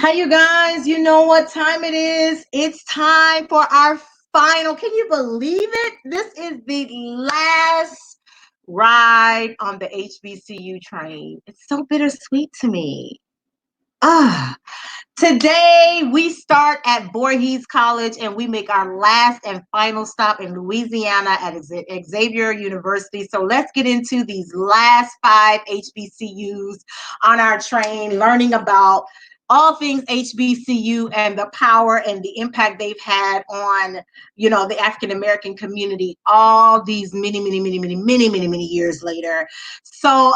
Hi, you guys. You know what time it is? It's time for our final. Can you believe it? This is the last ride on the HBCU train. It's so bittersweet to me. Ah, today we start at Voorhees College and we make our last and final stop in Louisiana at Xavier University. So let's get into these last five HBCUs on our train, learning about all things HBCU and the power and the impact they've had on, the African American community all these many years later. So,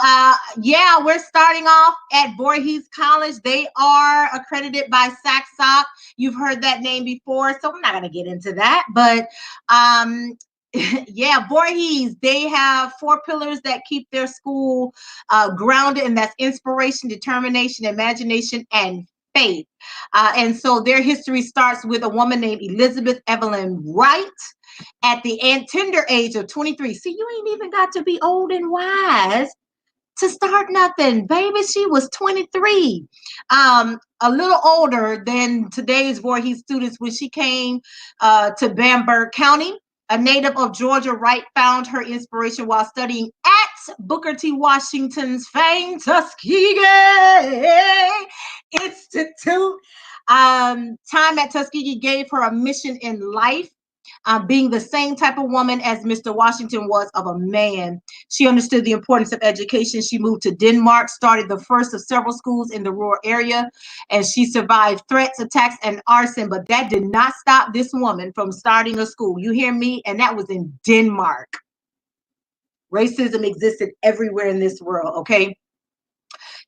yeah, we're starting off at Voorhees College. They are accredited by SACSOC. You've heard that name before, so I'm not going to get into that. But yeah, Voorhees, they have four pillars that keep their school grounded, and that's inspiration, determination, imagination, and faith. And so their history starts with a woman named Elizabeth Evelyn Wright at the tender age of 23. See, you ain't even got to be old and wise to start nothing, baby. She was 23, a little older than today's Voorhees students when she came to Bamberg County. A native of Georgia, Wright found her inspiration while studying at Booker T. Washington's famed Tuskegee Institute. Time at Tuskegee gave her a mission in life, being the same type of woman as Mr. Washington was of a man. She understood the importance of education. She moved to Denmark, started the first of several schools in the rural area, and she survived threats, attacks, and arson. But that did not stop this woman from starting a school. You hear me? And that was in Denmark. Racism existed everywhere in this world, okay?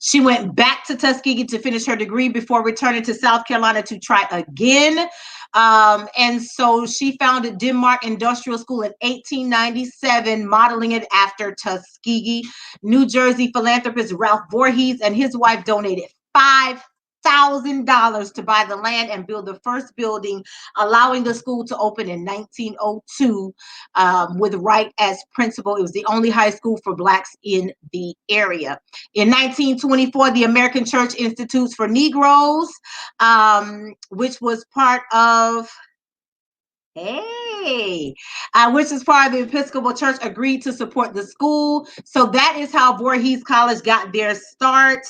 She went back to Tuskegee to finish her degree before returning to South Carolina to try again. And so she founded Denmark Industrial School in 1897, modeling it after Tuskegee. New Jersey philanthropist Ralph Voorhees and his wife donated $5,000 to buy the land and build the first building, allowing the school to open in 1902 with Wright as principal. It was the only high school for Blacks in the area. In 1924, the American Church Institutes for Negroes, which was part of which is part of the Episcopal Church, agreed to support the school. So that is how Voorhees College got their start.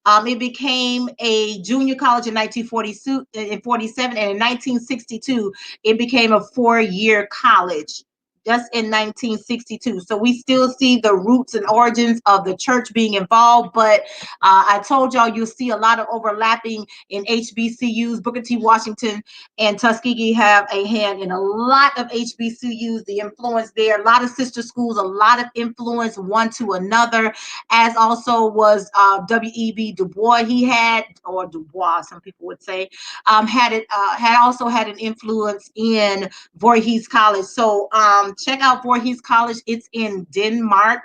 It became a junior college in 1947, and in 1962, it became a four-year college. Just in 1962. So we still see the roots and origins of the church being involved, but I told y'all you'll see a lot of overlapping in HBCUs. Booker T. Washington and Tuskegee have a hand in a lot of HBCUs, the influence there, a lot of sister schools, a lot of influence one to another, as also was W.E.B. Du Bois. He had, or Du Bois, some people would say, had also had an influence in Voorhees College. So check out Voorhees College. It's in Denmark,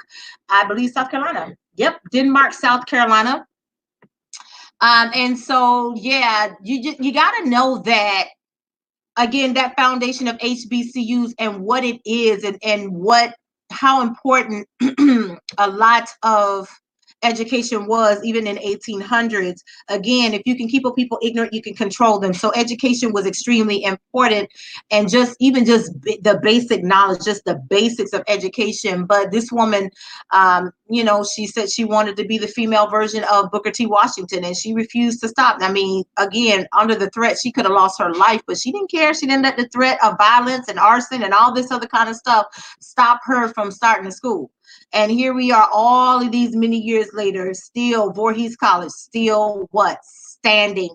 I believe, South Carolina. Yep, Denmark, South Carolina. And so, yeah, you got to know that, again, that foundation of HBCUs and what it is, and how important a lot of education was even in 1800s. Again, if you can keep people ignorant, you can control them. So education was extremely important, and just the basic knowledge, just the basics of education. But this woman, she said she wanted to be the female version of Booker T. Washington, and she refused to stop. I mean, again, under the threat, she could have lost her life, but she didn't care. She didn't let the threat of violence and arson and all this other kind of stuff stop her from starting a school. And here we are all of these many years later, still Voorhees College, still what? Standing.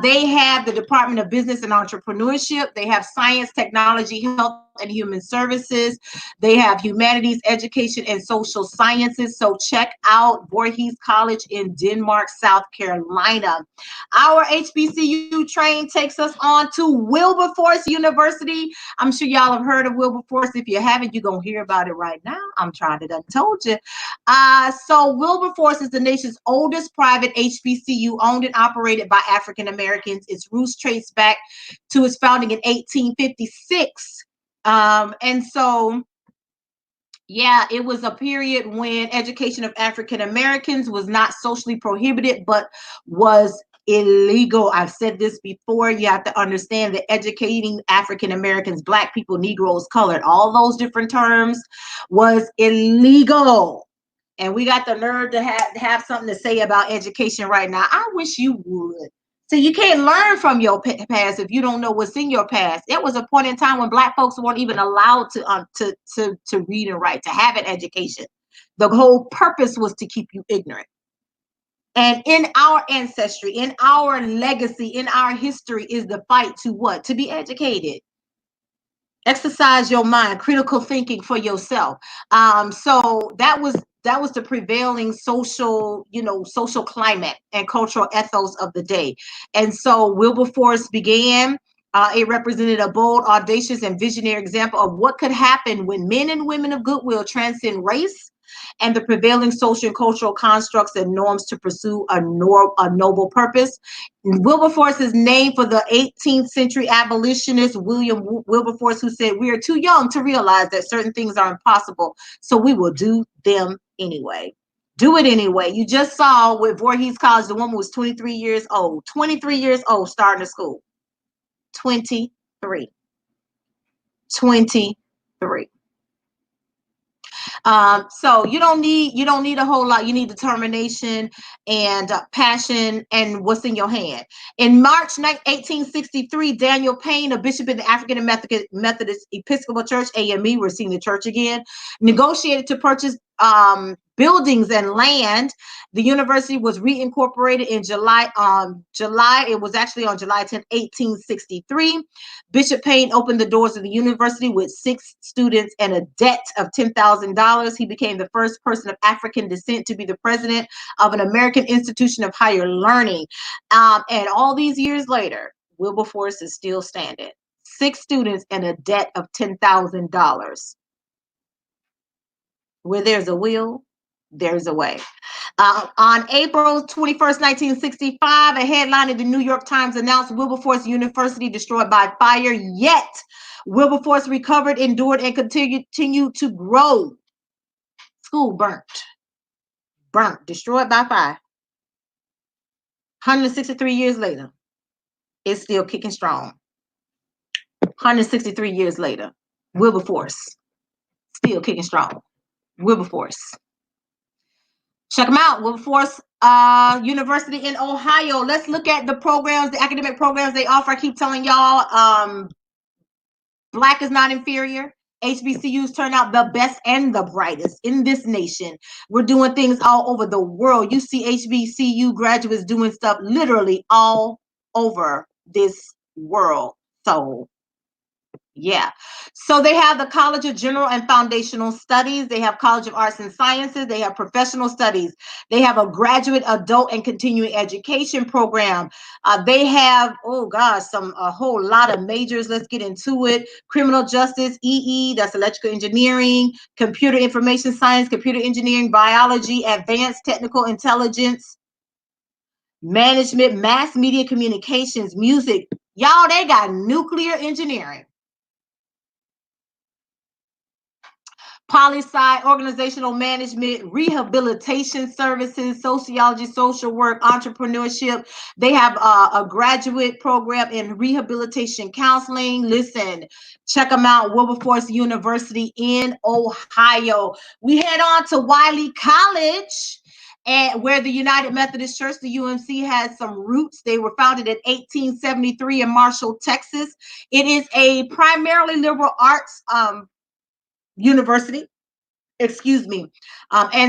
They have the Department of Business and Entrepreneurship. They have Science, Technology, Health, and Human Services. They have Humanities, Education, and Social Sciences. So check out Voorhees College in Denmark, South Carolina. Our HBCU train takes us on to Wilberforce University. I'm sure y'all have heard of Wilberforce. If you haven't, you're going to hear about it right now. I'm trying to done told you. So Wilberforce is the nation's oldest private HBCU, owned and operated by African Americans. Its roots trace back to its founding in 1856. And so, yeah, it was a period when education of African Americans was not socially prohibited, but was illegal. I've said this before. You have to understand that educating African Americans, Black people, Negroes, colored, all those different terms was illegal. And we got the nerve to have something to say about education right now. I wish you would. So you can't learn from your past if you don't know what's in your past. There was a point in time when Black folks weren't even allowed to read and write, to have an education. The whole purpose was to keep you ignorant. And in our ancestry, in our legacy, in our history is the fight to what? To be educated. Exercise your mind, critical thinking for yourself. So that was the prevailing social, social climate and cultural ethos of the day. And so Wilberforce began. It represented a bold, audacious, and visionary example of what could happen when men and women of goodwill transcend race and the prevailing social and cultural constructs and norms to pursue a noble purpose. Wilberforce is named for the 18th century abolitionist William Wilberforce, who said, "We are too young to realize that certain things are impossible, so we will do them anyway." Do it anyway. You just saw with Voorhees College, the woman was 23 years old. 23 years old starting to school. 23. 23. So you don't need a whole lot. You need determination and passion and what's in your hand. In March 1863, Daniel Payne, a bishop in the African Methodist Episcopal Church, AME, we're seeing the church again, negotiated to purchase buildings and land. The university was reincorporated in July. It was actually on July 10, 1863. Bishop Payne opened the doors of the university with 6 students and a debt of $10,000. He became the first person of African descent to be the president of an American institution of higher learning. And all these years later, Wilberforce is still standing. 6 students and a debt of $10,000. Where there's a will, there's a way. On April 21st, 1965, a headline in the New York Times announced Wilberforce University destroyed by fire, yet Wilberforce recovered, endured, and continued to grow. School burnt, destroyed by fire. 163 years later, it's still kicking strong. 163 years later, Wilberforce, still kicking strong. Wilberforce. Check them out, Wilberforce University in Ohio. Let's look at the programs, the academic programs they offer. I keep telling y'all, Black is not inferior. HBCUs turn out the best and the brightest in this nation. We're doing things all over the world. You see HBCU graduates doing stuff literally all over this world. So yeah. So they have the College of General and Foundational Studies. They have College of Arts and Sciences. They have Professional Studies. They have a graduate, adult, and continuing education program. They have, a whole lot of majors. Let's get into it. Criminal Justice, EE, that's Electrical Engineering, Computer Information Science, Computer Engineering, Biology, Advanced Technical Intelligence, Management, Mass Media Communications, Music. Y'all, they got Nuclear Engineering. Poli-sci, organizational management, rehabilitation services, sociology, social work, entrepreneurship. They have a graduate program in rehabilitation counseling. Listen, check them out, Wilberforce University in Ohio. We head on to Wiley College, and where the United Methodist Church, the UMC, has some roots. They were founded in 1873 in Marshall, Texas. It is a primarily liberal arts university, and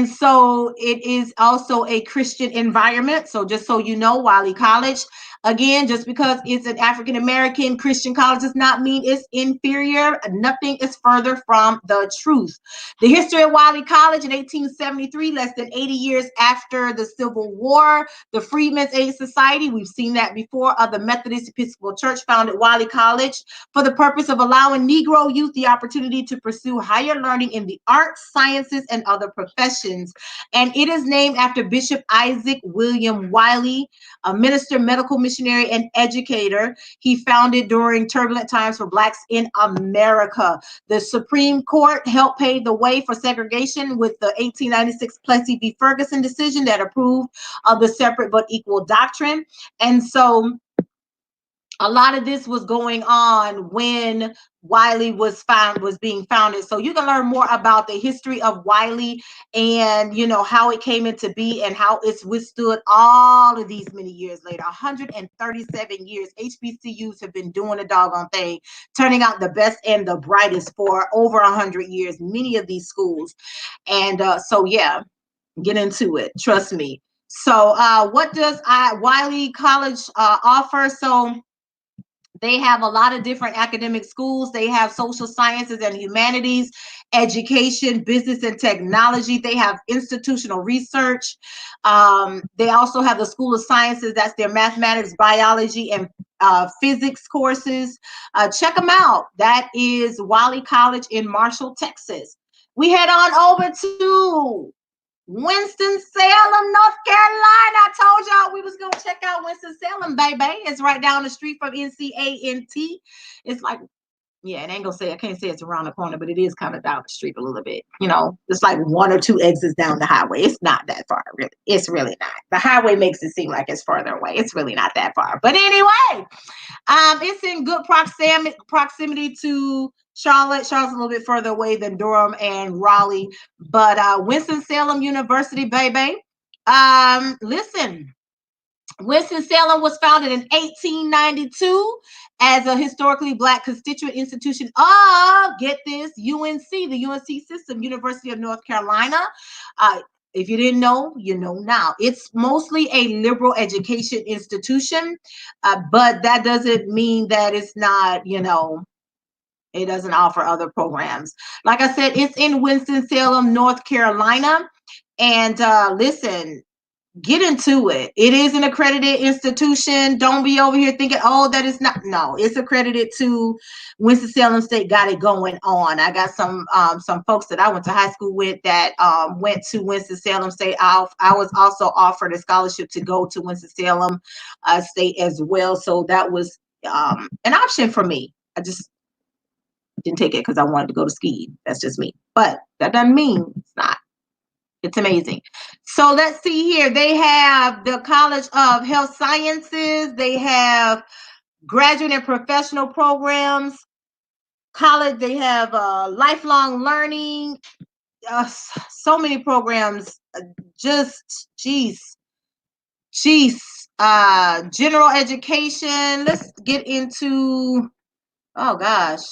so it is also a Christian environment. So just so you know, Wiley College, again, just because it's an African American Christian college does not mean it's inferior. Nothing is further from the truth. The history of Wiley College: in 1873, less than 80 years after the Civil War, the Freedmen's Aid Society, we've seen that before, of the Methodist Episcopal Church founded Wiley College for the purpose of allowing Negro youth the opportunity to pursue higher learning in the arts, sciences, and other professions. And it is named after Bishop Isaac William Wiley, a minister, medical missionary and educator. He founded during turbulent times for Blacks in America. The Supreme Court helped pave the way for segregation with the 1896 Plessy v. Ferguson decision that approved of the separate but equal doctrine. And so a lot of this was going on when Wiley was being founded. So you can learn more about the history of Wiley and, you know, how it came into be and how it's withstood all of these many years later. 137 years, HBCUs have been doing the doggone thing, turning out the best and the brightest for over 100 years, many of these schools. And so, yeah, get into it. Trust me. So what does Wiley College offer? So they have a lot of different academic schools. They have social sciences and humanities, education, business and technology. They have institutional research. They also have the School of Sciences. That's their mathematics, biology, and physics courses. Check them out. That is Wiley College in Marshall, Texas. We head on over to Winston-Salem, North Carolina. I told y'all we was going to check out Winston-Salem, baby. It's right down the street from NCANT. It's like, yeah, it ain't going to say, I can't say it's around the corner, but it is kind of down the street a little bit. You know, it's like 1 or 2 exits down the highway. It's not that far, really. It's really not. The highway makes it seem like it's further away. It's really not that far. But anyway, it's in good proximity to Charlotte. Charlotte's a little bit further away than Durham and Raleigh, but Winston-Salem University, baby. Listen, Winston-Salem was founded in 1892 as a historically Black constituent institution of, get this, UNC, the UNC system, University of North Carolina. If you didn't know, you know now. It's mostly a liberal education institution, but that doesn't mean that it's not, you know, it doesn't offer other programs. Like I said, it's in Winston-Salem, North Carolina. And listen, get into it. It is an accredited institution. Don't be over here thinking, oh, that is not. No, it's accredited to Winston-Salem State. Got it going on. I got some folks that I went to high school with that went to Winston-Salem State. I was also offered a scholarship to go to Winston-Salem State as well. So that was an option for me. I just didn't take it because I wanted to go to ski. That's just me. But that doesn't mean it's not. It's amazing. So let's see here. They have the College of Health Sciences. They have graduate and professional programs. College, they have lifelong learning. So many programs. Just, geez. General education. Let's get into, oh gosh,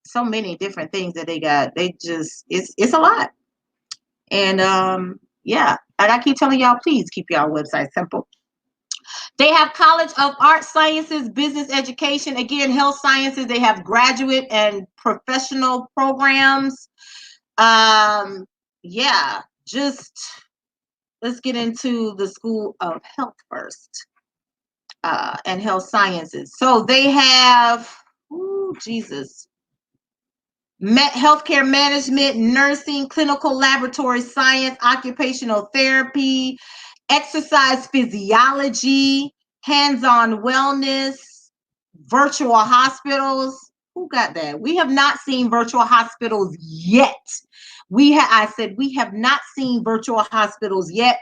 so many different things that they got. They just, it's a lot. And yeah, and I keep telling y'all, please keep y'all website simple. They have College of Arts Sciences, Business Education, again, Health Sciences. They have graduate and professional programs. Yeah, just let's get into the School of Health first, and Health Sciences. So they have, ooh, Jesus. Healthcare management, nursing, clinical laboratory science, occupational therapy, exercise physiology, hands-on wellness, virtual hospitals. Who got that? We have not seen virtual hospitals yet. I said we have not seen virtual hospitals yet.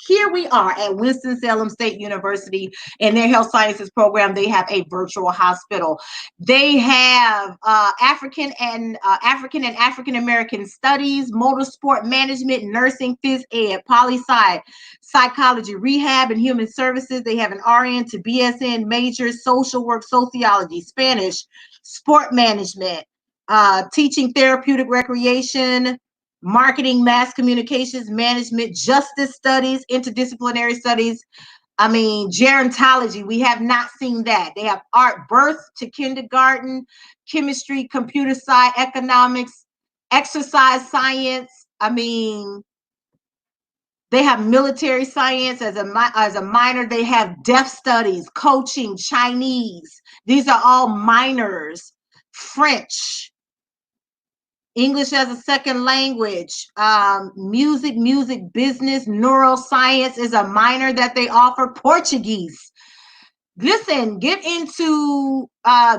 Here we are at Winston-Salem State University in their health sciences program. They have a virtual hospital. They have African and African American studies, motorsport management, nursing, phys ed, poli-sci, psychology, rehab, and human services. They have an RN to BSN major, social work, sociology, Spanish, sport management, teaching, therapeutic recreation, marketing, mass communications, management, justice studies, interdisciplinary studies. I mean, gerontology, we have not seen that. They have art, birth to kindergarten, chemistry, computer science, economics, exercise science. I mean, they have military science as a minor. They have deaf studies, coaching, Chinese. These are all minors. French, English as a second language, music, business, neuroscience is a minor that they offer. Portuguese. Listen, get into,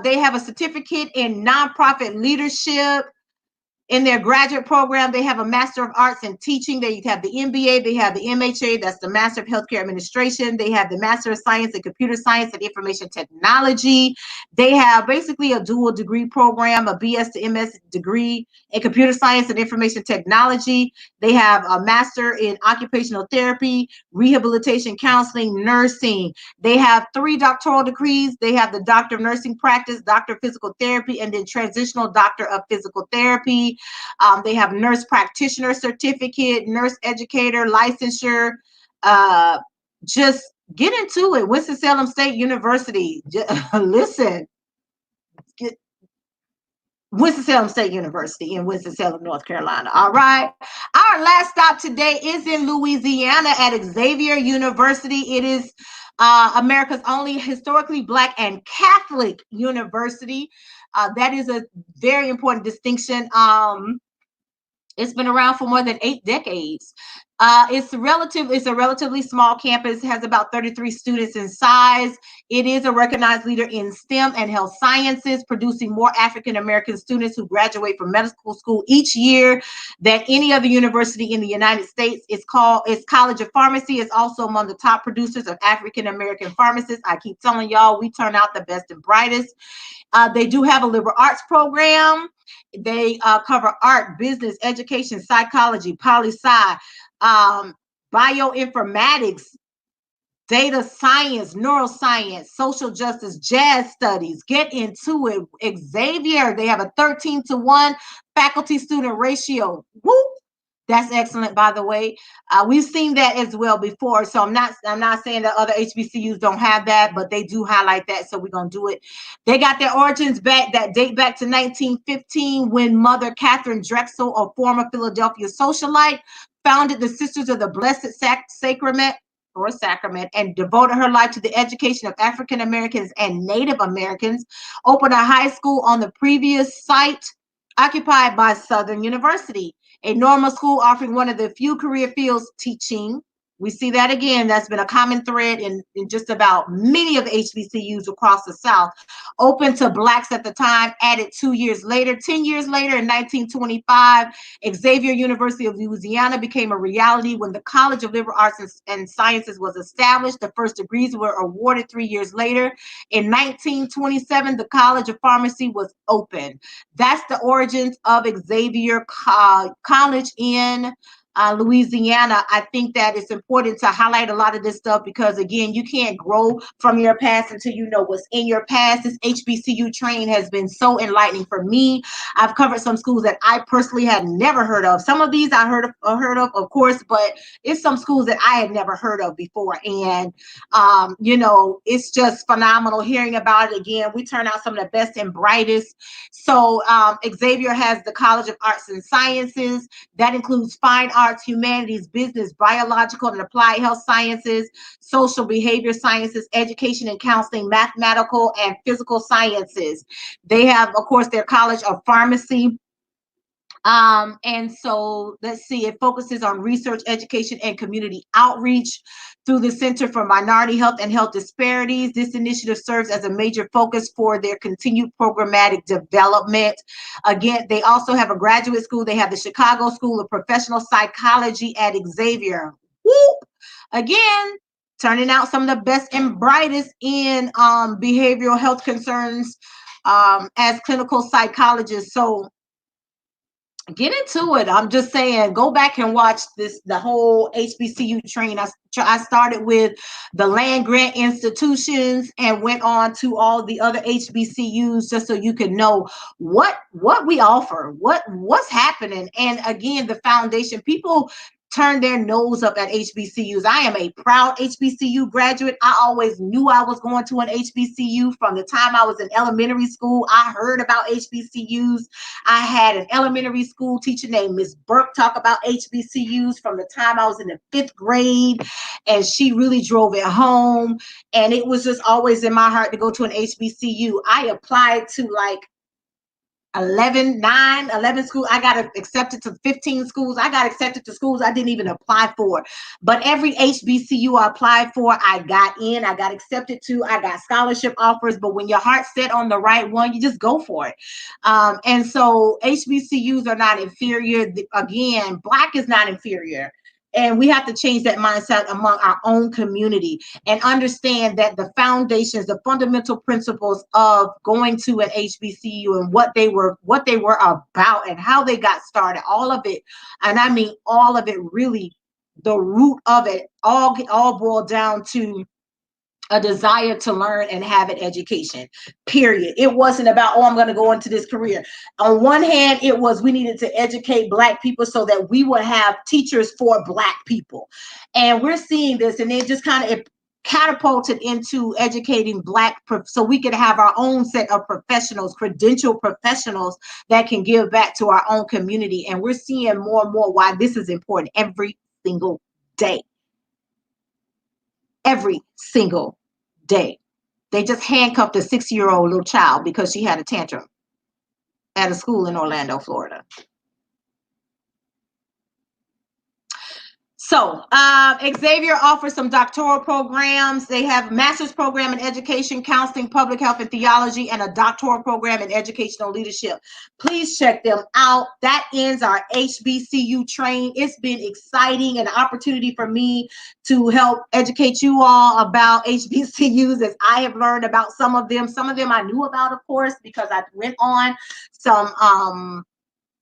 they have a certificate in nonprofit leadership. In their graduate program, they have a Master of Arts in Teaching. They have the MBA. They have the MHA. That's the Master of Healthcare Administration. They have the Master of Science in Computer Science and Information Technology. They have basically a dual degree program, a BS to MS degree in Computer Science and Information Technology. They have a Master in Occupational Therapy, Rehabilitation Counseling, Nursing. They have 3 doctoral degrees. They have the Doctor of Nursing Practice, Doctor of Physical Therapy, and then Transitional Doctor of Physical Therapy. They have nurse practitioner certificate, nurse educator, licensure. Uh, just get into it. Winston-Salem State University. Listen, get, Winston-Salem State University in Winston-Salem, North Carolina. All right. Our last stop today is in Louisiana at Xavier University. It is America's only historically Black and Catholic university. That is a very important distinction. It's been around for more than 8 decades. It's a relatively small campus. It has about 33 students in size. It is a recognized leader in STEM and health sciences, producing more African American students who graduate from medical school each year than any other university in the United States. Its College of Pharmacy is also among the top producers of African American pharmacists. I keep telling y'all, we turn out the best and brightest. They do have a liberal arts program. They cover art, business, education, psychology, poli-sci, bioinformatics, data science, neuroscience, social justice, jazz studies. Get into it. Xavier, they have a 13-to-1 faculty student ratio. Woo! That's excellent, by the way. We've seen that as well before. So I'm not saying that other HBCUs don't have that, but they do highlight that. So we're gonna do it. They got their origins that date back to 1915 when Mother Catherine Drexel, a former Philadelphia socialite, founded the Sisters of the Blessed Sacrament and devoted her life to the education of African Americans and Native Americans. Opened a high school on the previous site occupied by Southern University, a normal school offering one of the few career fields, teaching. We see that again. That's been a common thread in just about many of the HBCUs across the South. Open to Blacks at the time, added 2 years later. 10 years later, in 1925, Xavier University of Louisiana became a reality when the College of Liberal Arts and Sciences was established. The first degrees were awarded 3 years later. In 1927, the College of Pharmacy was opened. That's the origins of Xavier College in Louisiana. I think that it's important to highlight a lot of this stuff because, again, you can't grow from your past until you know what's in your past. This HBCU train has been so enlightening for me. I've covered some schools that I personally had never heard of. Some of these I heard of course, but it's some schools that I had never heard of before. And, it's just phenomenal hearing about it. Again, we turn out some of the best and brightest. So Xavier has the College of Arts and Sciences. That includes fine arts, humanities, business, biological and applied health sciences, social behavior sciences, education and counseling, mathematical and physical sciences. They have, of course, their College of Pharmacy. And so let's see, it focuses on research, education, and community outreach through the Center for Minority Health and Health Disparities. This initiative serves as a major focus for their continued programmatic development. Again, they also have a graduate school. They have the Chicago School of Professional Psychology at Xavier. Whoop! Again, turning out some of the best and brightest in behavioral health concerns as clinical psychologists. So get into it. I'm just saying, go back and watch the whole HBCU train. I started with the land grant institutions and went on to all the other HBCUs just so you can know what we offer, what's happening. And again, the foundation, people turn their nose up at HBCUs. I am a proud HBCU graduate. I always knew I was going to an HBCU from the time I was in elementary school. I heard about HBCUs. I had an elementary school teacher named Miss Burke talk about HBCUs from the time I was in the 5th grade, and she really drove it home. And it was just always in my heart to go to an HBCU. I applied to like 11 schools. I got accepted to 15 schools. I got accepted to schools I didn't even apply for. But every HBCU I applied for, I got in, I got accepted to, I got scholarship offers. But when your heart's set on the right one, you just go for it. And so HBCUs are not inferior. Again, Black is not inferior. And we have to change that mindset among our own community and understand that the foundations, the fundamental principles of going to an HBCU and what they were about and how they got started, all of it, and I mean all of it, really, the root of it all boiled down to a desire to learn and have an education, period. It wasn't about, oh, I'm going to go into this career. On one hand, it was we needed to educate Black people so that we would have teachers for Black people. And we're seeing this, and it just kind of catapulted into educating Black so we could have our own set of professionals, credentialed professionals that can give back to our own community. And we're seeing more and more why this is important every single day. Every single day. They just handcuffed a 6-year-old little child because she had a tantrum at a school in Orlando, Florida. So Xavier offers some doctoral programs. They have a master's program in education, counseling, public health, and theology, and a doctoral program in educational leadership. Please check them out. That ends our HBCU train. It's been exciting, an opportunity for me to help educate you all about HBCUs as I have learned about some of them. Some of them I knew about, of course, because I went on some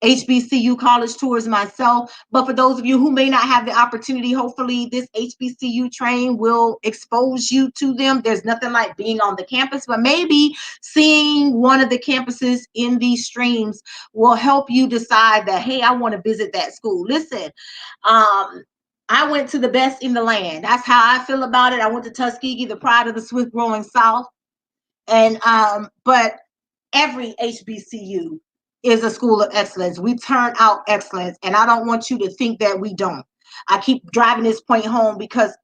HBCU college tours myself. But for those of you who may not have the opportunity, hopefully this HBCU train will expose you to them. There's nothing like being on the campus, but maybe seeing one of the campuses in these streams will help you decide that, hey, I want to visit that school. Listen, I went to the best in the land. That's how I feel about it. I went to Tuskegee, the pride of the swift growing South. And but every HBCU is a school of excellence. We turn out excellence, and I don't want you to think that we don't. I keep driving this point home because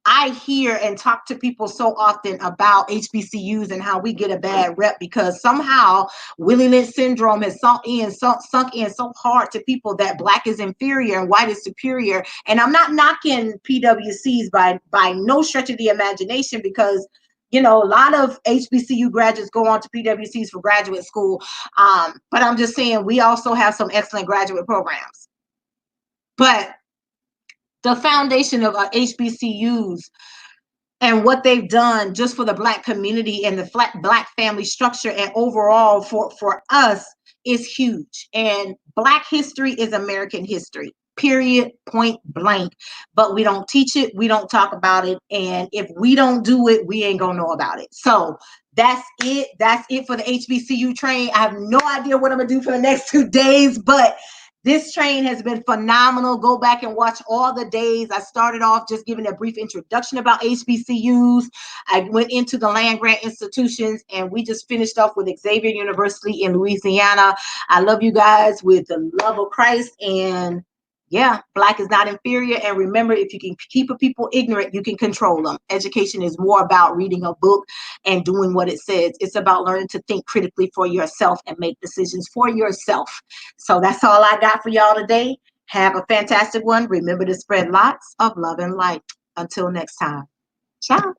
I hear and talk to people so often about HBCUs and how we get a bad rep because somehow Willie-Lynch syndrome has sunk in so hard to people that Black is inferior and white is superior. And I'm not knocking PWCs by no stretch of the imagination, because you know, a lot of HBCU graduates go on to PWCs for graduate school. But I'm just saying we also have some excellent graduate programs. But the foundation of our HBCUs and what they've done just for the Black community and the Black family structure and overall for us is huge. And Black history is American history. Period, point blank. But we don't teach it, we don't talk about it, and if we don't do it, we ain't gonna know about it. So that's it for the HBCU train. I have no idea what I'm gonna do for the next 2 days, but this train has been phenomenal. Go back and watch all the days. I started off just giving a brief introduction about HBCUs. I went into the land-grant institutions, and we just finished off with Xavier University in Louisiana. I love you guys with the love of Christ, and yeah, Black is not inferior. And remember, if you can keep a people ignorant, you can control them. Education is more about reading a book and doing what it says. It's about learning to think critically for yourself and make decisions for yourself. So that's all I got for y'all today. Have a fantastic one. Remember to spread lots of love and light. Until next time. Ciao.